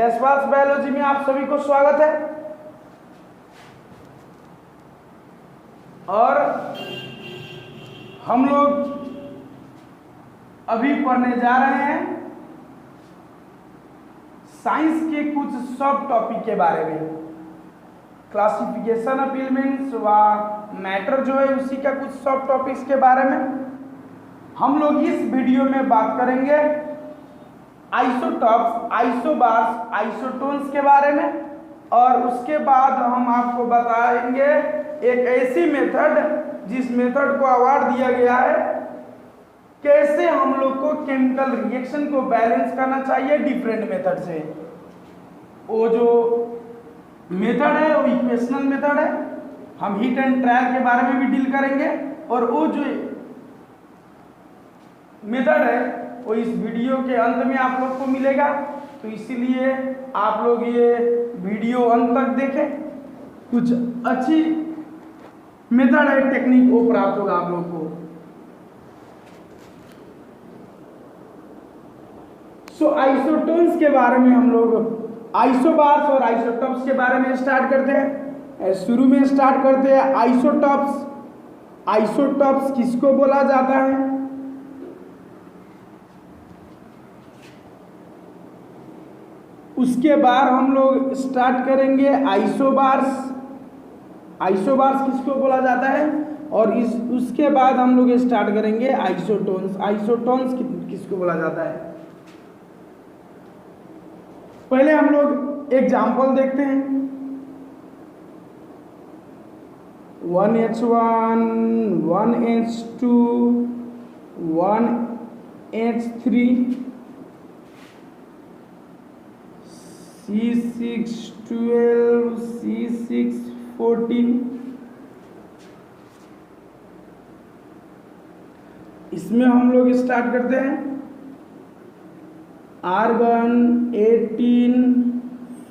Jaiswal biology में आप सभी को स्वागत है। और हम लोग अभी पढ़ने जा रहे हैं साइंस के कुछ सब टॉपिक के बारे में। क्लासिफिकेशन ऑफ एलिमेंट्स व मैटर जो है उसी का कुछ सब टॉपिक्स के बारे में हम लोग इस वीडियो में बात करेंगे। आइसोटॉप्स, आइसोबार्स, आइसोटोन्स के बारे में, और उसके बाद हम आपको बताएंगे एक ऐसी मेथड जिस मेथड को अवार्ड दिया गया है कैसे हम लोग को केमिकल रिएक्शन को बैलेंस करना चाहिए डिफरेंट मेथड से। वो जो मेथड है वो इक्वेशनल मेथड है। हम हीट एंड ट्रायल के बारे में भी डील करेंगे, और वो जो मेथड है वो इस वीडियो के अंत में आप लोग को मिलेगा। तो इसीलिए आप लोग ये वीडियो अंत तक देखें, कुछ अच्छी मेथड है, टेक्निक वो प्राप्त होगा आप लोग को। सो आइसोटोन्स के बारे में हम लोग आइसोबार्स और आइसोटॉप्स के बारे में स्टार्ट करते हैं। शुरू में स्टार्ट करते हैं आइसोटॉप्स। आइसोटॉप्स किसको बोला जाता है? उसके बाद हम लोग स्टार्ट करेंगे आइसोबार्स। आइसोबार्स किसको बोला जाता है? और उसके बाद हम लोग स्टार्ट करेंगे आइसोटोन्स। आइसोटोन्स किसको बोला जाता है? पहले हम लोग एग्जाम्पल देखते हैं। 1H1, 1H2, 1H3, C612, C614। इसमें हम लोग स्टार्ट करते हैं आर्गन 18,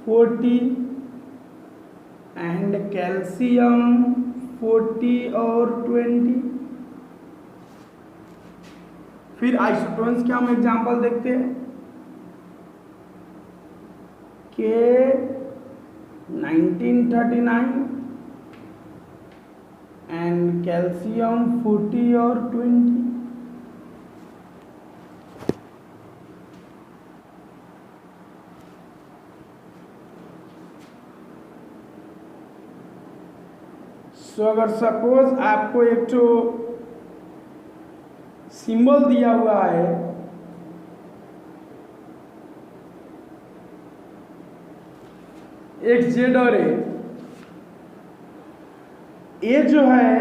40 एंड कैल्शियम 40 और 20। फिर आइसोटोन्स के हम एग्जांपल देखते हैं के 1939 एंड कैल्शियम 40 और 20। तो अगर सपोज आपको एक तो सिंबल दिया हुआ है, एक जेड और ए जो है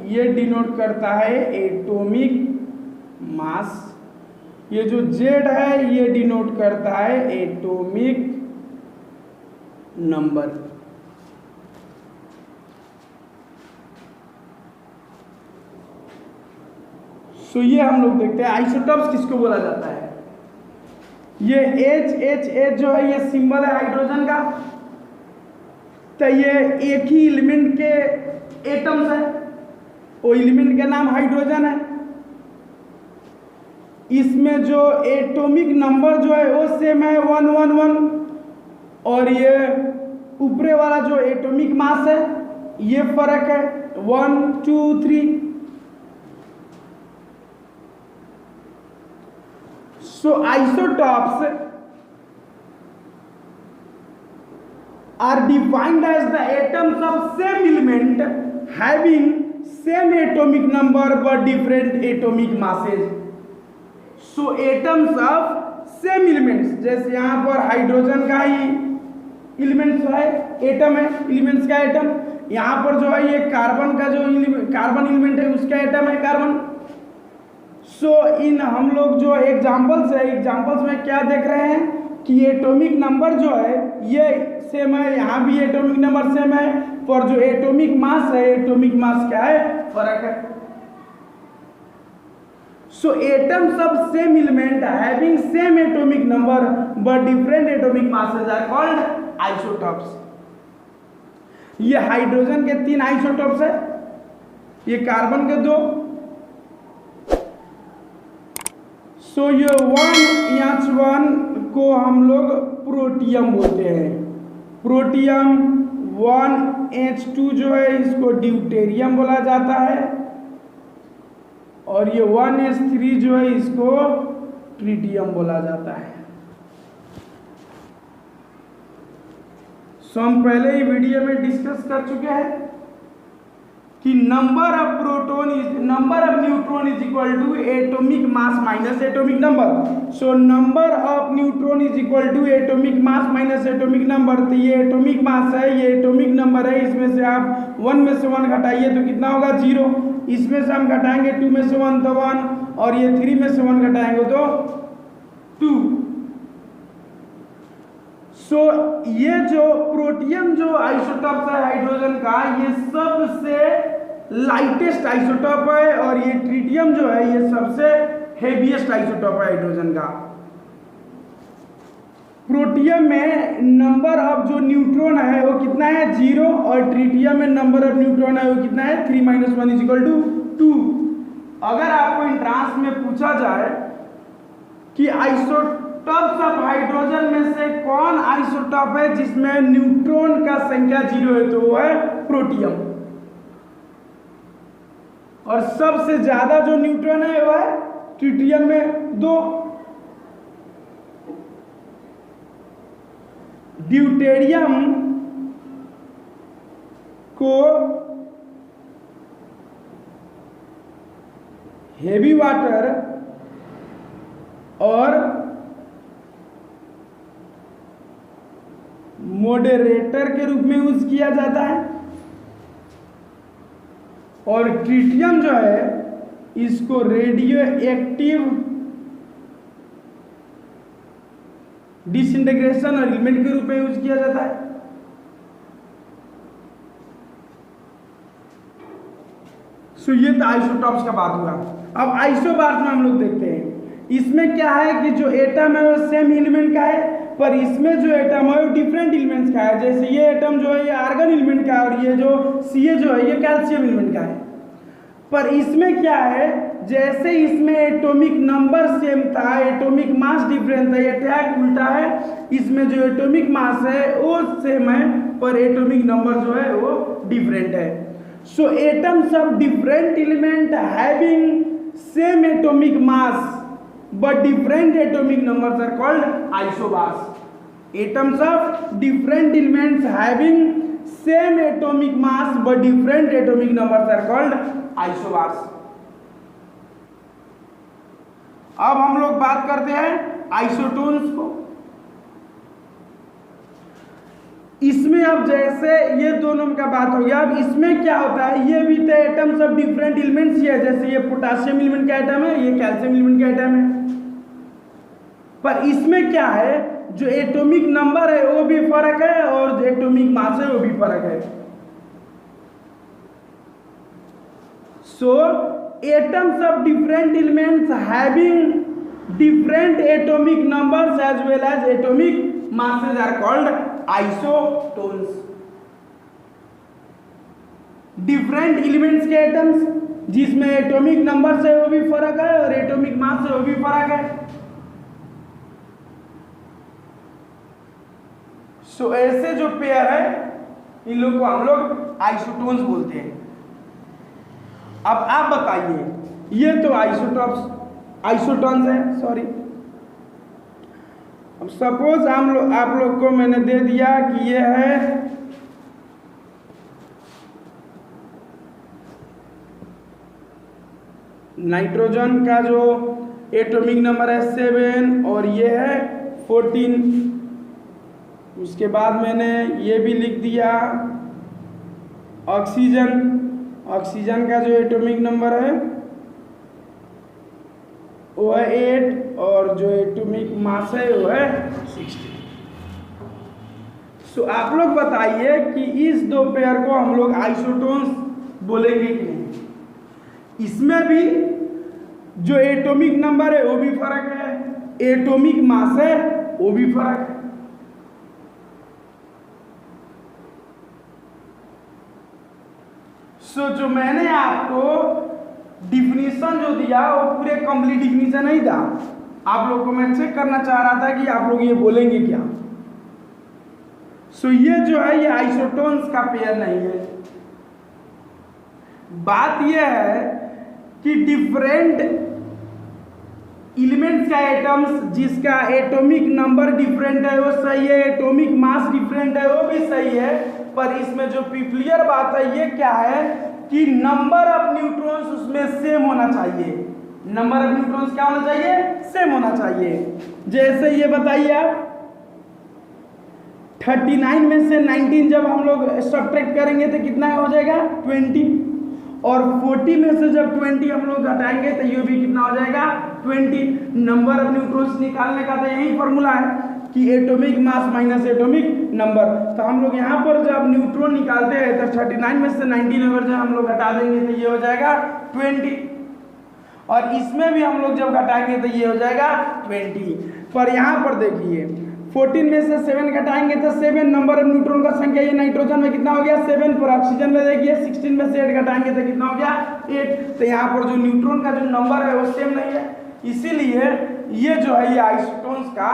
ये डिनोट करता है एटॉमिक मास। ये जो जेड है ये डिनोट करता है एटॉमिक नंबर। तो ये हम लोग देखते हैं आइसोटॉप्स किसको बोला जाता है। ये H जो है ये सिंबल है हाइड्रोजन का। तो ये एक ही एलिमेंट के एटम्स है, वो एलिमेंट का नाम हाइड्रोजन है। इसमें जो एटॉमिक नंबर जो है वो सेम है 111, और ये ऊपरे वाला जो एटॉमिक मास है ये फर्क है 1, 2, 3। So isotopes are defined as the atoms of same element having same atomic number but different atomic masses. So atoms of same elements, जैसे यहाँ पर हाइड्रोजन का ही एलिमेंट्स है, एटम है, एलिमेंट्स का एटम। यहाँ पर जो है ये कार्बन का जो कार्बन एलिमेंट है उसका एटम है कार्बन। सो इन हम लोग जो एग्जाम्पल्स है, एग्जाम्पल्स में क्या देख रहे हैं कि एटॉमिक नंबर जो है ये सेम है, यहाँ भी एटॉमिक नंबर सेम है, पर जो एटॉमिक मास है, एटॉमिक मास क्या है, फर्क है। So atoms of same element having same atomic number but different atomic masses are called isotopes. ये हाइड्रोजन के 3 आइसोटॉप्स है, ये कार्बन के 2। सो ये 1H1 को हम लोग प्रोटियम बोलते हैं। प्रोटियम 1H2 जो है इसको ड्यूटेरियम बोला जाता है, और ये 1H3 जो है इसको ट्रिटियम बोला जाता है। सो हम पहले ही वीडियो में डिस्कस कर चुके हैं कि number of neutron is equal to atomic mass minus atomic number. So number of neutron is equal to atomic mass minus atomic number. तो ये एटॉमिक मास है, ये एटॉमिक नंबर है, इसमें से आप 1 में से 1 घटाइए तो कितना होगा 0। इसमें से हम घटाएंगे 2 में से 1 तो 1, और ये 3 में से 1 घटाएंगे तो 2। सो ये जो प्रोटियम जो आइसोटॉप है हाइड्रोजन का, ये सबसे लाइटेस्ट आइसोटॉप है, और ये ट्रिटियम जो है ये सबसे हेवीएस्ट आइसोटॉप है हाइड्रोजन का। प्रोटियम में नंबर ऑफ जो न्यूट्रॉन है वो कितना है 0, और ट्रिटियम में नंबर ऑफ न्यूट्रॉन है वो कितना है 3 - 1 = 2। अगर आपको एंट्रांस में पूछा जाए कि आइसोटॉप्स ऑफ हाइड्रोजन में से कौन आइसोटॉप है जिसमें न्यूट्रॉन का संख्या 0 है, तो वो है प्रोटियम। और सबसे ज्यादा जो न्यूट्रॉन है वो है ट्रिटियम में 2। ड्यूटेरियम को हेवी वाटर और मॉडरेटर के रूप में यूज किया जाता है, और ट्रिटियम जो है इसको रेडियो एक्टिव डिसइंटीग्रेशन और एलिमेंट के रूप में यूज किया जाता है। सो ये तो आइसोटॉप्स का बात हुआ। अब आइसोबार्स में हम लोग देखते हैं, इसमें क्या है कि जो एटम है वो सेम एलिमेंट का है, पर इसमें जो एटम है वो डिफरेंट एलिमेंट्स का है। जैसे ये एटम जो है ये आर्गन एलिमेंट का है, और ये जो Ca जो है ये कैल्शियम एलिमेंट का है। पर इसमें क्या है, जैसे इसमें एटॉमिक नंबर सेम था, एटॉमिक मास डिफरेंट था, ये टैग उल्टा है। इसमें जो एटॉमिक मास है वो सेम है, पर एटॉमिक नंबर जो है वो डिफरेंट है। So atoms of different element having same atomic mass but different atomic numbers are called isobars. Atoms of different elements having same atomic mass but different atomic numbers are called isobars. अब हम लोग बात करते हैं isotones को। इसमें अब जैसे ये दोनों का बात हो गया, अब इसमें क्या होता है, ये भी तो एटम्स ऑफ डिफरेंट एलिमेंट्स ही है। जैसे ये पोटासियम एलिमेंट का एटम है, ये कैल्शियम एलिमेंट का एटम है, पर इसमें क्या है, जो एटॉमिक नंबर है वो भी फर्क है, और जो एटॉमिक मास है वो भी फर्क है। So atoms of different elements having different atomic numbers as well as atomic masses are called isotones. Different elements के एटम्स जिसमें एटॉमिक नंबर से वो भी फर्क है और एटॉमिक मास से वो भी फर्क है। सो ऐसे जो पेयर है इन लोग को हम लोग आइसोटोन्स बोलते हैं। अब आप बताइए, ये तो आइसोटोन्स है, सॉरी। अब सपोज आप लोग को मैंने दे दिया कि ये है नाइट्रोजन का जो एटॉमिक नंबर है 7 और ये है 14। उसके बाद मैंने ये भी लिख दिया ऑक्सीजन का जो एटॉमिक नंबर है वो है 8 और जो एटॉमिक मास है वो है 16। सो आप लोग बताइए कि इस दो पेयर को हम लोग आइसोटोन्स बोलेंगे कि नहीं। इसमें भी जो एटॉमिक नंबर है वो भी फर्क है, एटॉमिक मास है वो भी फर्क है। सो जो मैंने आपको डिफिनीशन जो दिया वो पूरे कंप्लीट डिफिनीशन नहीं था। आप लोग को मैं चेक करना चाह रहा था कि आप लोग ये बोलेंगे क्या। सो ये जो है ये आइसोटोन्स का पेयर नहीं है। बात यह है कि डिफरेंट एलिमेंट्स का एटम्स जिसका एटॉमिक नंबर डिफरेंट है वो सही है, एटॉमिक मास डिफरेंट है वो भी सही है, पर इसमें जो पीपलियर बात है ये क्या है कि नंबर ऑफ न्यूट्रॉन्स उसमें सेम होना चाहिए। नंबर ऑफ न्यूट्रॉन्स क्या होना चाहिए? सेम होना चाहिए। जैसे ये बताइए आप 39 में से 19 जब हम लोग सब्ट्रैक्ट करेंगे तो कितना हो जाएगा? 20। और 40 में से जब 20 हम लोग घटाएंगे तो ये भी कितना हो जाएगा? 20। नंबर ऑफ न्यूट्रॉन्स निकालने का तो यही फॉर्मूला है कि atomic mass minus atomic number. तो हम लोग यहाँ पर जब न्यूट्रॉन निकालते हैं तो 39 में से 19 अगर जब हम लोग घटा देंगे तो ये हो जाएगा 20, और इसमें भी हम लोग जब घटाएंगे तो ये हो जाएगा 20। पर यहाँ पर देखिए 14 में से 7 घटाएंगे तो 7 नंबर ऑफ न्यूट्रॉन का संख्या, ये नाइट्रोजन में कितना हो गया? 7। पर ऑक्सीजन में देखिए 16 में से 8 घटाएंगे तो कितना हो गया? 8। तो यहाँ पर जो न्यूट्रॉन का जो नंबर है वो सेम नहीं है, इसीलिए ये जो है ये आइसोटोन्स का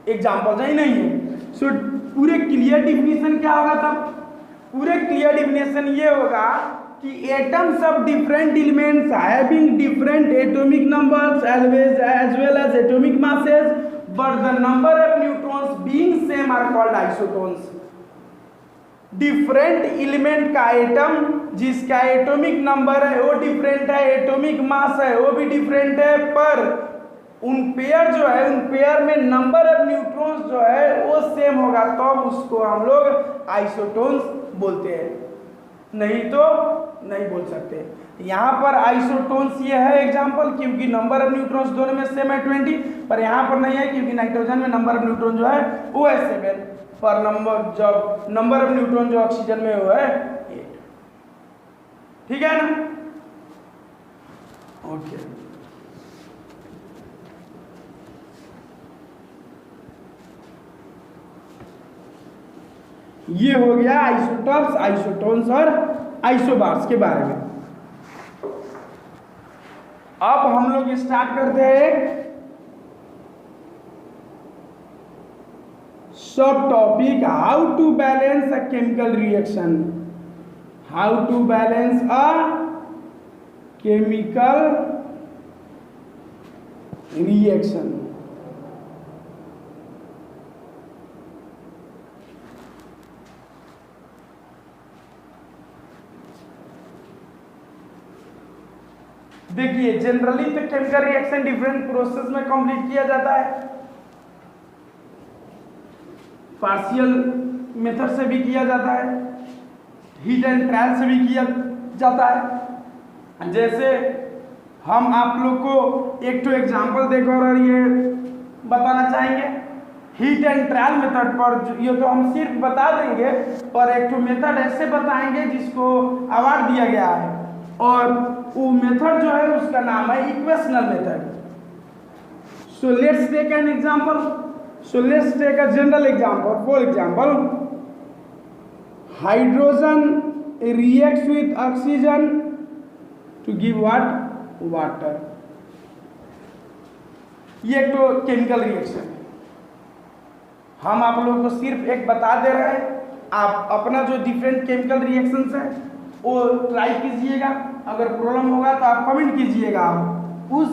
एग्जाम्पल ही नहीं है। सो पूरे क्लियर डिफिनेशन क्या होगा तब? पूरे क्लियर डिफिनेशन ये होगा कि atoms of different elements having different atomic numbers as well as atomic masses but the number of neutrons being same are called isotons। Different element का एटम जिसका एटॉमिक नंबर है वो डिफरेंट है, atomic mass है वो भी different है, पर उन पेयर जो है उन पेयर में नंबर ऑफ न्यूट्रॉन्स जो है वो सेम होगा, तो उसको हम लोग आइसोटोन्स बोलते हैं, नहीं तो नहीं बोल सकते। यहाँ पर आइसोटोन्स ये है एग्जांपल, क्योंकि नंबर ऑफ न्यूट्रॉन्स दोनों में सेम है 20, पर यहाँ पर नहीं है क्योंकि नाइट्रोजन में नंबर ऑफ न्यूट्रॉन जो है वो है 7, पर नंबर ऑफ न्यूट्रॉन जो ऑक्सीजन में वो है 8। ठीक है ना? ओके। ये हो गया आइसोटॉप्स, आइसोटोन्स और आइसोबार्स के बारे में। अब हम लोग स्टार्ट करते हैं सब topic how to balance a chemical reaction. How to balance a chemical reaction. देखिए जनरली तो केमिकल रिएक्शन डिफरेंट प्रोसेस में कंप्लीट किया जाता है, पार्शियल मेथड से भी किया जाता है, हीट एंड ट्रायल से भी किया जाता है। जैसे हम आप लोग को एक तो एग्जांपल देकर और ये बताना चाहेंगे हीट एंड ट्रायल मेथड पर, ये तो हम सिर्फ बता देंगे, पर एक तो मेथड ऐसे बताएंगे जिसको अवार्ड दिया गया है, और वो मेथड जो है उसका नाम है equational method. So let's take an example. So let's take a general example. For example, hydrogen reacts with oxygen to give what? Water. ये एक तो केमिकल रिएक्शन है, हम आप लोगों को सिर्फ एक बता दे रहे हैं, आप अपना जो डिफरेंट केमिकल रिएक्शंस है वो ट्राई कीजिएगा, अगर प्रॉब्लम होगा तो आप कमेंट कीजिएगा। आप उस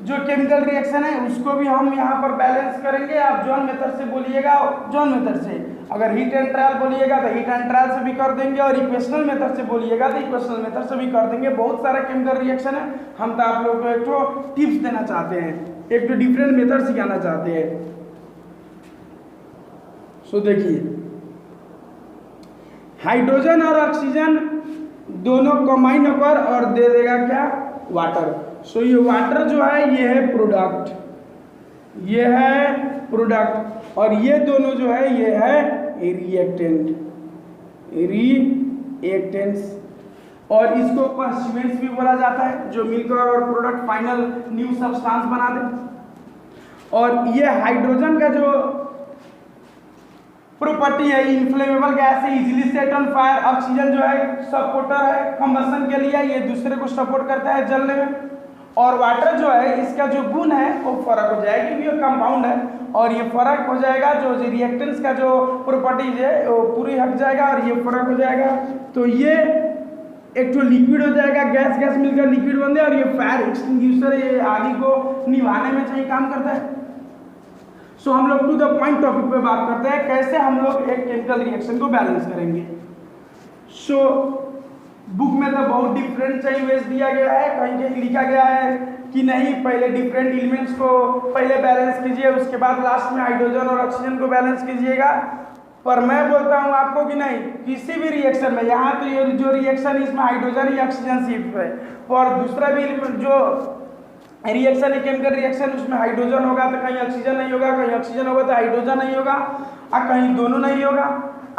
जो केमिकल रिएक्शन है उसको भी हम यहाँ पर बैलेंस करेंगे। आप जॉन मेथड से बोलिएगा जॉन मेथड से, अगर हीट एंड ट्रायल बोलिएगा तो हीट एंड ट्रायल से भी कर देंगे, और इक्वेशनल मेथड से बोलिएगा तो इक्वेशनल मेथड से भी कर देंगे। बहुत सारा केमिकल रिएक्शन है, हम तो आप लोगों को एक तो टिप्स देना चाहते हैं, एक तो डिफरेंट मेथड सिखाना चाहते हैं। सो देखिए हाइड्रोजन और ऑक्सीजन दोनों कंबाइन होकर और दे देगा क्या? वाटर। सो ये वाटर जो है ये है प्रोडक्ट, ये है प्रोडक्ट, और ये दोनों जो है ये है रिएक्टेंट, रिएक्टेंट्स, और इसको कॉन्स्टिट्यूएंट्स भी बोला जाता है जो मिलकर और प्रोडक्ट फाइनल न्यू सब्सटेंस बना दे। और ये हाइड्रोजन का जो प्रॉपर्टी है इनफ्लेमेबल गैस है, easily set on fire. Oxygen जो है सपोर्टर है कंबशन के लिए, ये दूसरे को सपोर्ट करता है जलने में। और वाटर जो है इसका जो गुण है वो फर्क हो जाएगा क्योंकि ये कंपाउंड है, और ये फर्क हो जाएगा जो रिएक्टेंस का जो प्रॉपर्टीज है वो पूरी हट जाएगा और ये फर्क हो जाएगा। तो ये एक तो लिक्विड हो जाएगा, गैस गैस मिलकर लिक्विड बनते हैं, और ये फायर एक्सटिंग्विशर ये आग को निभाने में सही काम करता है। सो हम लोग टू द पॉइंट टॉपिक पे बात करते हैं कैसे हम लोग एक केमिकल रिएक्शन को बैलेंस करेंगे। सो बुक में तो बहुत डिफरेंट सही वेज दिया गया है, कहीं कहीं लिखा गया है कि नहीं पहले डिफरेंट एलिमेंट्स को पहले बैलेंस कीजिए, उसके बाद लास्ट में हाइड्रोजन और ऑक्सीजन को बैलेंस कीजिएगा। पर मैं बोलता हूं आपको कि नहीं, किसी भी रिएक्शन में, यहाँ तो ये जो रिएक्शन इसमें हाइड्रोजन या ऑक्सीजन शिफ्ट है, और दूसरा भी जो रिएक्शन है केमिकल रिएक्शन उसमें हाइड्रोजन होगा तो कहीं ऑक्सीजन नहीं होगा, कहीं ऑक्सीजन होगा तो हाइड्रोजन नहीं होगा, और कहीं दोनों नहीं होगा।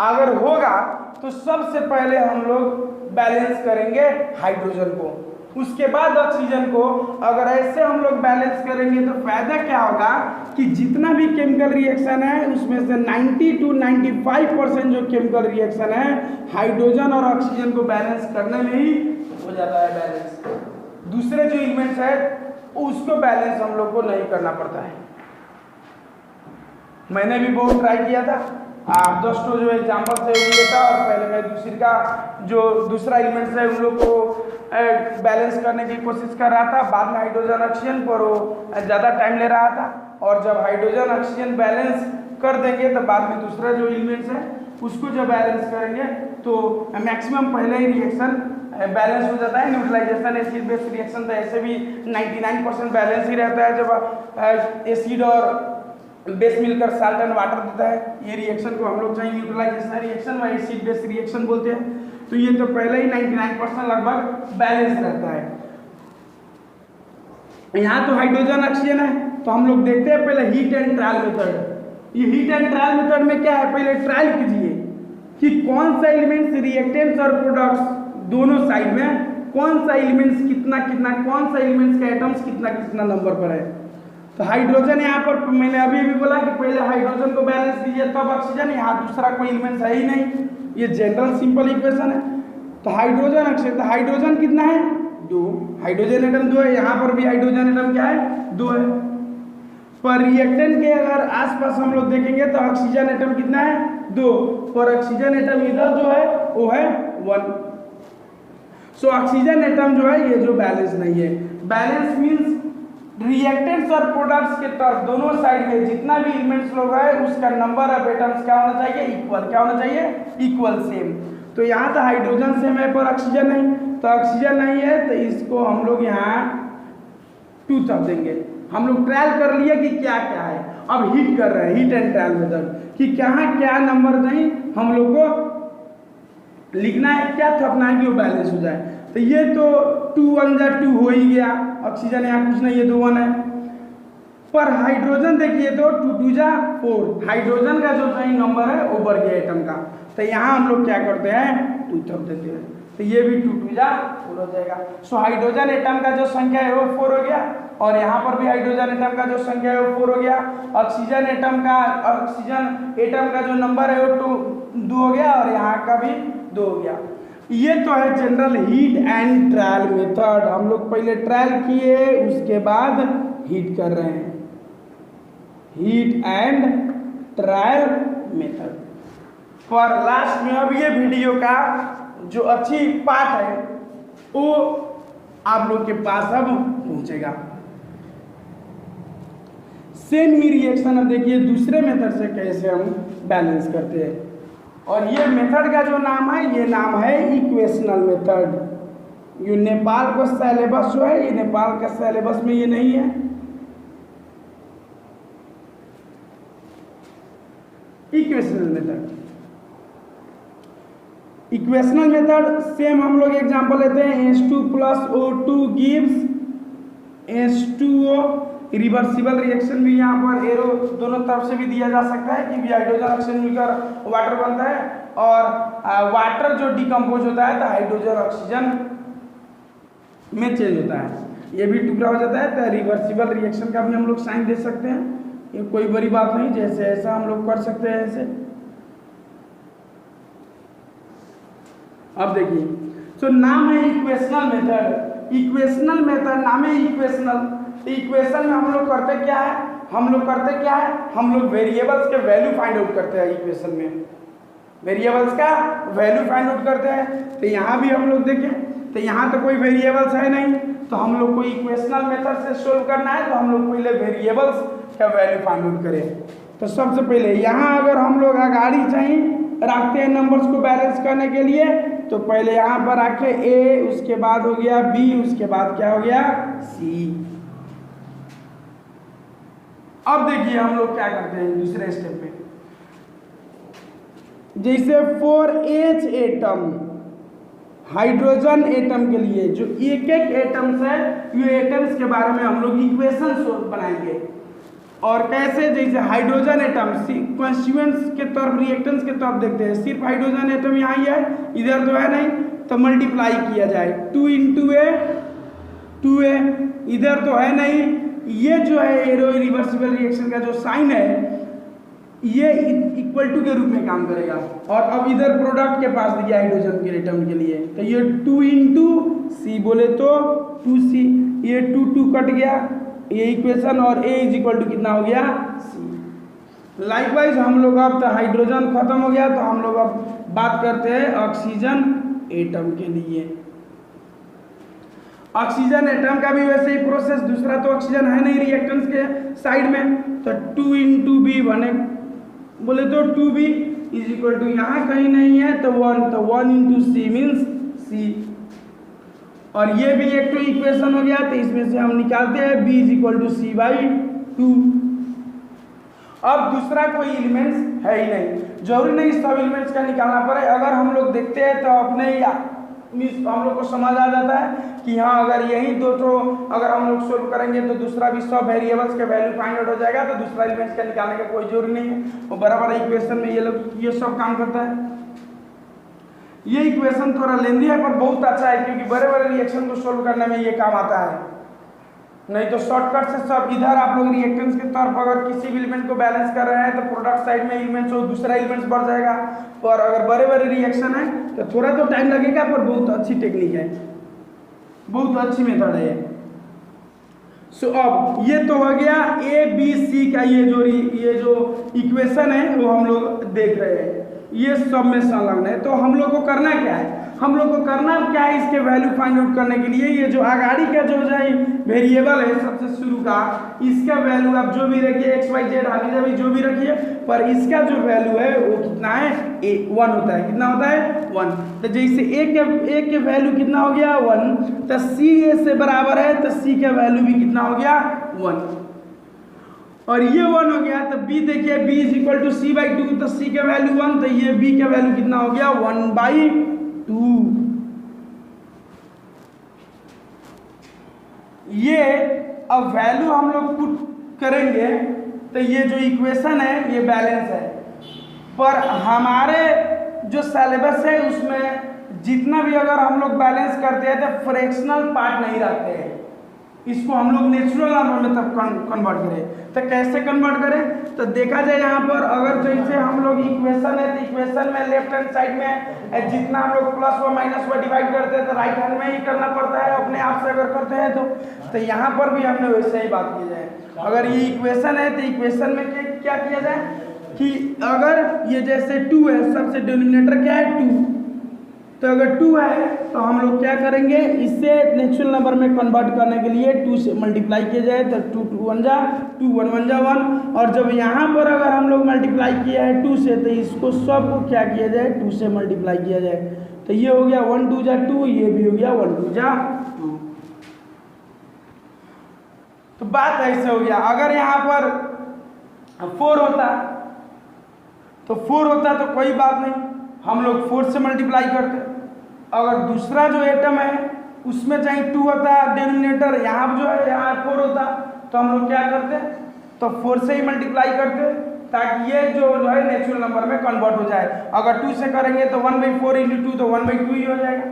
अगर होगा तो सबसे पहले हम लोग बैलेंस करेंगे हाइड्रोजन को, उसके बाद ऑक्सीजन को। अगर ऐसे हम लोग बैलेंस करेंगे तो फायदा क्या होगा कि जितना भी केमिकल रिएक्शन है उसमें से 90 to 95% जो केमिकल रिएक्शन है हाइड्रोजन और ऑक्सीजन को बैलेंस करने में ही हो जाता है बैलेंस। दूसरे जो एलिमेंट्स है उसको बैलेंस हम लोग को नहीं करना पड़ता है। मैंने भी बहुत ट्राई किया था, आप दोस्तों जो एग्जाम्पल से लेता, और पहले मैं दूसरी का जो दूसरा एलिमेंट्स है उन लोग को बैलेंस करने की कोशिश कर रहा था, बाद में हाइड्रोजन ऑक्सीजन पर वो ज़्यादा टाइम ले रहा था, और जब हाइड्रोजन ऑक्सीजन बैलेंस कर देंगे तो बाद में दूसरा जो एलिमेंट्स है उसको जब बैलेंस करेंगे तो मैक्सिमम पहले ही रिएक्शन बैलेंस हो जाता है। न्यूट्रलाइजेशन एसिड बेस रिएक्शन तो ऐसे भी 99% बैलेंस ही रहता है जब एसिड और बेस मिलकर साल्ट एंड वाटर देता है। ये रिएक्शन को हम लोग चाहे न्यूट्रलाइजेशन रिएक्शन व एसिड बेस रिएक्शन बोलते हैं। तो ये तो पहले ही 99% लगभग बैलेंस रहता है। यहाँ तो हाइड्रोजन ऑक्सीजन है, तो हम लोग देखते हैं पहले हीट एंड ट्रायल मेथड। ये हीट एंड ट्रायल मेथड में क्या है, पहले ट्रायल कीजिए कि कौन सा एलिमेंट्स रिएक्टेंट्स और प्रोडक्ट्स दोनों साइड में कौन सा एलिमेंट्स कितना कितना, कौन सा एलिमेंट्स का एटम्स कितना कितना नंबर पर है। तो हाइड्रोजन यहाँ पर मैंने अभी भी बोला कि पहले हाइड्रोजन को बैलेंस कीजिए तब ऑक्सीजन, यहाँ दूसरा कोई एलिमेंट्स है ही नहीं, ये जनरल सिंपल इक्वेशन है। तो हाइड्रोजन ऑक्सीजन, तो हाइड्रोजन कितना है 2, हाइड्रोजन एटम 2 है, यहाँ पर भी हाइड्रोजन एटम क्या है 2 है। पर रिएक्टेंट के अगर आसपास हम लोग देखेंगे तो ऑक्सीजन एटम कितना है 2, पर ऑक्सीजन एटम इधर जो है वो है 1। सो ऑक्सीजन एटम जो है ये जो बैलेंस नहीं है। बैलेंस मीन्स रिएक्टेंट्स और प्रोडक्ट्स के तरफ दोनों साइड में जितना भी एलिमेंट्स लोग है उसका नंबर ऑफ एटम्स क्या होना चाहिए, इक्वल। क्या होना चाहिए, इक्वल, सेम। तो यहाँ तो हाइड्रोजन सेम है पर ऑक्सीजन नहीं, तो ऑक्सीजन नहीं है तो इसको हम लोग यहाँ 2 तब देंगे। हम लोग ट्रायल कर लिए कि क्या क्या है, अब हीट कर रहे हैं, हीट एंड ट्रायल मेथड कि कहाँ क्या नंबर नहीं हम लोग को लिखना है, क्या थपना है कि वो बैलेंस हो जाए। तो ये तो 2 1 जा 2 हो ही गया, ऑक्सीजन यहाँ कुछ नहीं है 2 1 है। पर हाइड्रोजन देखिए तो 2 2 जा 4, हाइड्रोजन का जो सही नंबर है वो बढ़ गया एटम का। तो यहाँ हम लोग क्या करते हैं 2 थप देते हैं, तो ये भी 2 2 जा 4 हो जाएगा। सो हाइड्रोजन एटम का जो संख्या है वो 4 हो गया, और यहाँ पर भी हाइड्रोजन एटम का जो संख्या है वो 4 हो गया। ऑक्सीजन एटम का जो नंबर है वो 2 हो गया, और यहाँ का भी 2 हो गया। ये तो है general heat and trial method. हम लोग पहले ट्रायल किए उसके बाद हीट कर रहे हैं, हीट एंड ट्रायल मेथड। पर लास्ट में अब ये वीडियो का जो अच्छी पार्ट है वो आप लोग के पास अब पहुंचेगा। सेम ही रिएक्शन अब देखिए दूसरे मेथड से कैसे हम बैलेंस करते हैं, और ये मेथड का जो नाम है ये नाम है इक्वेशनल मेथड। ये नेपाल का सिलेबस जो है, ये नेपाल का सिलेबस में ये नहीं है। Equational method, equational method same हम लोग एग्जांपल लेते हैं। H2 + O2 gives H2O। Reversible reaction भी यहाँ पर एरो दोनों तरफ से भी दिया जा सकता है कि हाइड्रोजन ऑक्सीजन मिलकर वाटर बनता है, और वाटर जो डिकम्पोज होता है तो हाइड्रोजन ऑक्सीजन में चेंज होता है, ये भी टुकड़ा हो जाता है। तो रिवर्सिबल रिएक्शन का भी हम लोग साइन दे सकते हैं, ये कोई बड़ी बात नहीं, जैसे ऐसा हम लोग कर सकते हैं ऐसे। अब देखिए, तो नाम है इक्वेशनल मेथड। इक्वेशनल मेथड नाम है इक्वेशन इक्वेशनल। इक्वेशन में हम लोग करते क्या है, हम लोग वेरिएबल्स के वैल्यू फाइंड आउट करते हैं। इक्वेशन में वेरिएबल्स का वैल्यू फाइंड आउट करते हैं। तो यहाँ भी हम लोग देखें तो यहाँ तो कोई वेरिएबल्स है नहीं, तो हम लोग को इक्वेशनल मेथड से सोल्व करना है। तो हम लोग पहले वेरिएबल्स का वैल्यू फाइंड आउट करें। तो सबसे पहले यहाँ अगर हम लोग आगाड़ी चाहिए रखते हैं नंबर्स को बैलेंस करने के लिए, तो पहले यहाँ पर रखे ए, उसके बाद हो गया बी, उसके बाद क्या हो गया सी। अब देखिए हम लोग क्या करते हैं दूसरे स्टेप पे, जैसे for H atom, hydrogen atom के लिए जो एक एक एटम्स है, ये एटम्स के बारे में हम लोग इक्वेशन बनाएंगे। और कैसे, जैसे हाइड्रोजन एटम कॉन्स्टिट्यूएंट्स के तरफ, रिएक्टेंट्स के तरफ देखते हैं। सिर्फ हाइड्रोजन एटम यहाँ ही है, इधर तो है नहीं, तो मल्टीप्लाई किया जाए 2 × A 2A, इधर तो है नहीं। ये जो है एरो रिवर्सिबल रिएक्शन का जो साइन है, ये इक्वल टू के रूप में काम करेगा। और अब इधर प्रोडक्ट के पास दिया हाइड्रोजन के एटम के लिए, तो ये 2 × C बोले तो 2C, ये 2 2 कट गया, ये इक्वेशन, और A = कितना हो गया C। लाइकवाइज हम लोग अब तो हाइड्रोजन खत्म हो गया, तो हम लोग अब बात करते हैं ऑक्सीजन एटम के लिए। ऑक्सीजन एटम का भी वैसे ही प्रोसेस, दूसरा तो ऑक्सीजन है नहीं रिएक्टेंट्स के साइड में, तो 2 × B बने बोले तो 2B = यहाँ कहीं नहीं है तो 1, तो 1 × C मीन्स C। और ये भी एक तो इक्वेशन हो गया, तो इसमें से हम निकालते हैं B = C/2। अब दूसरा कोई एलिमेंट्स है ही नहीं, जरूरी नहीं सब एलिमेंट्स का निकालना पड़े। अगर हम लोग देखते हैं तो अपने हम लोग को समझ आ जाता है कि हाँ, अगर यही दो तो अगर हम लोग सोल्व करेंगे तो दूसरा भी सब वेरिएबल्स के वैल्यू फाइंड आउट हो जाएगा, तो दूसरा एलिमेंट्स का निकालने का कोई जरूरी नहीं है। वो बराबर इक्वेशन में ये सब काम करता है। ये इक्वेशन थोड़ा लेंदी है पर बहुत अच्छा है, क्योंकि बड़े बड़े रिएक्शन को सोल्व करने में ये काम आता है। नहीं तो शॉर्टकट से सब इधर आप लोग रिएक्टेंट्स की तरफ अगर किसी भी एलिमेंट को बैलेंस कर रहे हैं तो प्रोडक्ट साइड में एलिमेंट्स हो, दूसरा एलिमेंट्स बढ़ जाएगा। पर अगर बड़े बड़े रिएक्शन है तो थोड़ा तो टाइम लगेगा, पर बहुत अच्छी टेक्निक है, बहुत अच्छी मेथड है। सो अब ये तो हो गया ABC का ये जो इक्वेशन है वो हम लोग देख रहे हैं, ये सब में संलग्न है। तो हम लोग को करना क्या है, इसके वैल्यू फाइंड आउट करने के लिए ये जो आगाड़ी का जो वेरिएबल है सबसे शुरू का, इसका वैल्यू आप जो भी रखिए XYZ हावी जावी जो भी रखिए, पर इसका जो वैल्यू है वो कितना है 1 होता है। कितना होता है 1। तो जैसे A के वैल्यू कितना हो गया 1, तो C A से बराबर है, तो C का वैल्यू भी कितना हो गया 1। और ये 1 हो गया, तो B देखिए B = C/2, तो C का वैल्यू 1, तो ये B का वैल्यू कितना हो गया 1/2। ये अब वैल्यू हम लोग पुट करेंगे, तो ये जो इक्वेशन है ये बैलेंस है, पर हमारे जो सिलेबस है उसमें जितना भी अगर हम लोग बैलेंस करते हैं तो फ्रैक्शनल पार्ट नहीं रखते हैं, इसको हम लोग नेचुरल नंबर में तब कन्वर्ट करें। तो कैसे कन्वर्ट करें, तो देखा जाए यहाँ पर अगर जैसे हम लोग इक्वेशन है तो इक्वेशन में लेफ्ट हैंड साइड में जितना हम लोग प्लस व माइनस व डिवाइड करते हैं तो राइट हैंड में ही करना पड़ता है अपने आप से अगर करते हैं तो यहाँ पर भी हमने वैसे ही बात की जाए। अगर ये इक्वेशन है तो इक्वेशन में क्या किया जाए कि अगर ये जैसे 2 है, सबसे डिनोमिनेटर क्या है 2, तो अगर 2 है तो हम लोग क्या करेंगे, इससे नेचुरल नंबर में कन्वर्ट करने के लिए 2 से मल्टीप्लाई किया जाए, तो 2 2 1 जा 2 1 1 जा 1। और जब यहाँ पर अगर हम लोग मल्टीप्लाई किया है 2 से, तो इसको सबको क्या किया जाए 2 से मल्टीप्लाई किया जाए, तो ये हो गया 1 2 जा 2, ये भी हो गया 1 2 जा 2। तो बात ऐसे हो गया। अगर यहाँ पर 4 होता तो कोई बात नहीं, हम लोग 4 से मल्टीप्लाई करते। अगर दूसरा जो एटम है उसमें चाहे 2 होता डिनोमिनेटर, यहाँ जो है यहाँ 4 होता, तो हम लोग क्या करते तो 4 से ही मल्टीप्लाई करते, ताकि ये जो है नेचुरल नंबर में कन्वर्ट हो जाए। अगर 2 से करेंगे तो 1/4 × 2 तो 1/2 ही हो जाएगा।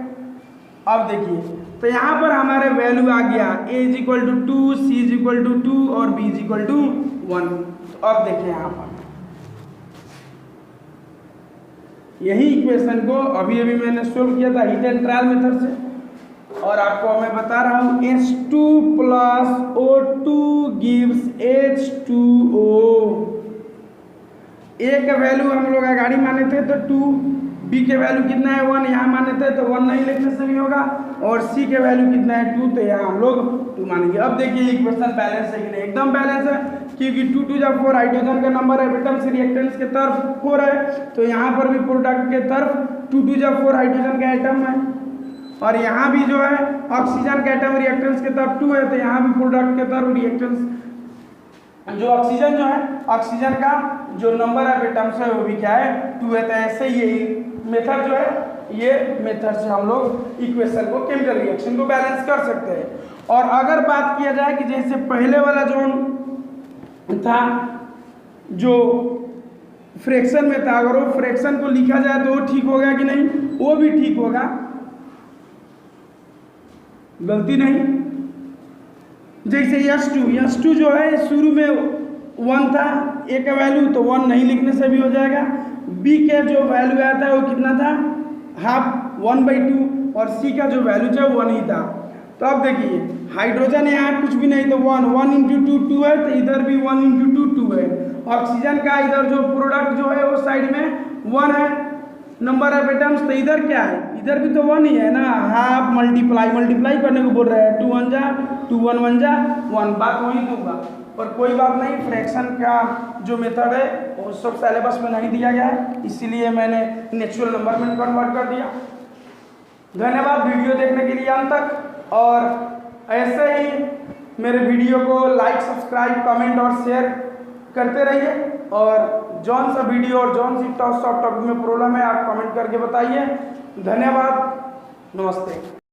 अब देखिए तो यहाँ पर हमारे वैल्यू आ गया A = 2, C = 2 और B = 1। तो अब देखिए यहाँ पर यही इक्वेशन को अभी मैंने सोल्व किया था हिट एंड ट्रायल मेथड से। और आपको मैं बता रहा हूँ H2 plus O2 gives H2O। ए का वैल्यू हम लोग गाड़ी माने थे तो 2, बी के वैल्यू कितना है 1, यहाँ माने थे तो 1 नहीं लिखने से भी होगा, और सी के वैल्यू कितना है 2, तो यहाँ हम लोग 2 मानेंगे। अब देखिए इक्वेशन बैलेंस है कि नहीं, एकदम बैलेंस है, क्योंकि 2 2 4 हाइड्रोजन का नंबर है, एटम्स रिएक्टेंट्स के तरफ 4 है, तो यहाँ पर भी प्रोडक्ट के तरफ 2 2 4 हाइड्रोजन का एटम है, और यहाँ भी जो है ऑक्सीजन का एटम रिएक्टेंट्स के तरफ 2 है, तो यहाँ भी प्रोडक्ट के तरफ रिएक्टेंट्स जो ऑक्सीजन जो है, ऑक्सीजन का जो नंबर ऑफ एटम्स है वो भी क्या है 2 है। तो ऐसे ये मेथड जो है, ये मेथड से हम लोग इक्वेशन को, केमिकल रिएक्शन को बैलेंस कर सकते हैं। और अगर बात किया जाए कि जैसे पहले वाला जो था, जो फ्रैक्शन में था, अगर वो फ्रैक्शन को लिखा जाए तो वो ठीक होगा कि नहीं, वो भी ठीक होगा, गलती नहीं। जैसे H2 जो है शुरू में 1 था, ए का वैल्यू तो 1 नहीं लिखने से भी हो जाएगा, बी के जो वैल्यू आया था वो कितना था हाफ 1/2, और सी का जो वैल्यू था 1 ही था। तो अब देखिए हाइड्रोजन यहाँ कुछ भी नहीं, तो 1 × 2 2 है, तो इधर भी 1 × 2 2 है। ऑक्सीजन का इधर जो प्रोडक्ट जो है वो साइड में 1 है नंबर ऑफ एटम्स, तो इधर क्या है, इधर भी तो 1 ही है ना, हाफ मल्टीप्लाई करने को बोल रहे हैं, 2 1 जा 2 1 1 जा 1, बात वही दूंगा। पर कोई बात नहीं, फ्रैक्शन का जो मेथड है वो सब सिलेबस में नहीं दिया गया है, इसीलिए मैंने नेचुरल नंबर में कन्वर्ट कर दिया। धन्यवाद वीडियो देखने के लिए अंत तक, और ऐसे ही मेरे वीडियो को लाइक, सब्सक्राइब, कमेंट और शेयर करते रहिए, और जौन सा वीडियो और जौन सी सॉफ्ट टॉपिक में प्रॉब्लम है आप कमेंट करके बताइए। धन्यवाद, नमस्ते।